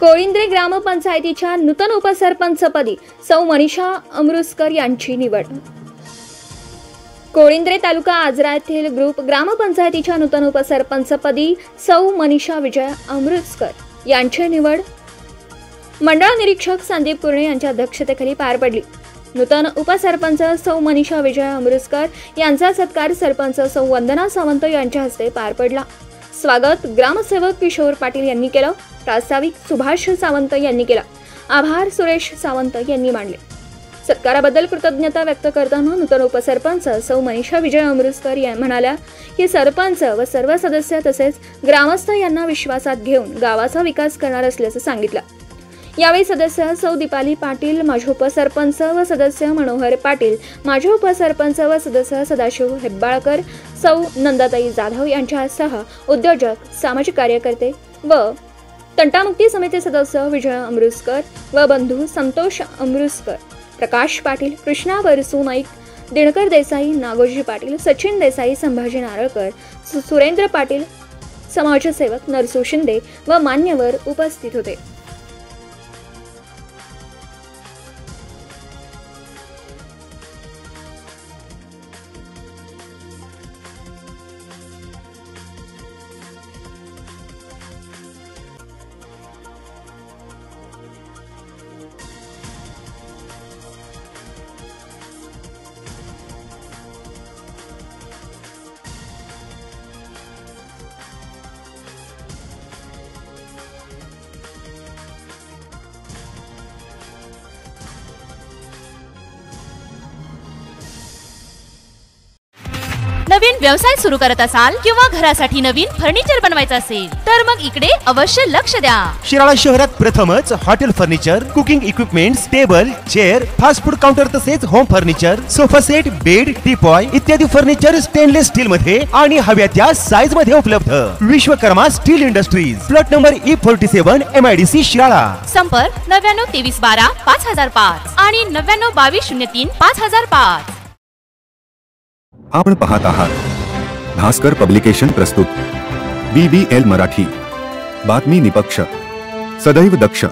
कोळिंद्रे ग्रामपंचायतीच्या नूतन उपसरपंचपदी सौ मनीषा अमृतकर यांची निवड। कोळिंद्रे तालुका आजरा येथील ग्रुप ग्रामपंचायतीच्या नूतन उपसरपंचपदी सौ मनीषा विजय अमृतकर यांची निवड मंडळ निरीक्षक संदीप कुर्णे यांच्या अध्यक्षतेखाली पार पडली। नूतन उपसरपंच सौ मनीषा विजय अमृतकर यांचा सत्कार सरपंच सौ वंदना सावंत यांच्या हस्ते पार पडला। स्वागत ग्रामसेवक किशोर पाटील यांनी केलं। प्रास्ताविक सुभाष सावंत यांनी केला। आभार सुरेश सावंत यांनी मानले। सत्काराबद्दल कृतज्ञता व्यक्त करताना नूतन उपसरपंच सौ मनीषा विजय अमृतकर या म्हणाल्या की सरपंच व सर्व सदस्य तसेच ग्रामस्थ यांना विश्वासात घेऊन गावाचा विकास करणार असल्याचं सांगितलं। यावेळी सदस्य सौ दीपाली पाटील, माजी उपसरपंच व सदस्य मनोहर पाटील, माजी उपसरपंच व सदस्य सदाशिव हेब्बाळकर, सौ नंदाताई जाधव यांच्यासह उद्योजक, सामाजिक कार्यकर्ते व तंटामुक्ती समिती सदस्य विजय अमृतकर व बंधू संतोष अमृतकर, प्रकाश पाटील, कृष्णा बरसू नाईक, दिनकर देसाई, नागोजी पाटील, सचिन देसाई, संभाजी नारळकर, सुरेंद्र पाटील, समाजसेवक नरसू शिंदे व मान्यवर उपस्थित होते। नवीन व्यवसाय सुरू करत असाल किंवा घरासाठी नवीन फर्निचर बनवायचं असेल तर मग इकडे अवश्य लक्ष द्या। शिराळा शहरात प्रथमच hotel furniture, cooking equipments, table, chair, fast food counter तसेच home furniture, sofa set, bed, teapoy इत्यादी फर्निचर स्टेनलेस स्टील मध्ये आणि हव्या त्या साइज मध्ये उपलब्ध। Vishwakarma steel industries, plot number E47, MIDC Shirala. संपर्क 99 23 12 5005 आणि 99 22 03 5005। आपण पाहत आहात भास्कर पब्लिकेशन प्रस्तुत BBL मराठी, बातमी निपक्ष, सदैव दक्ष।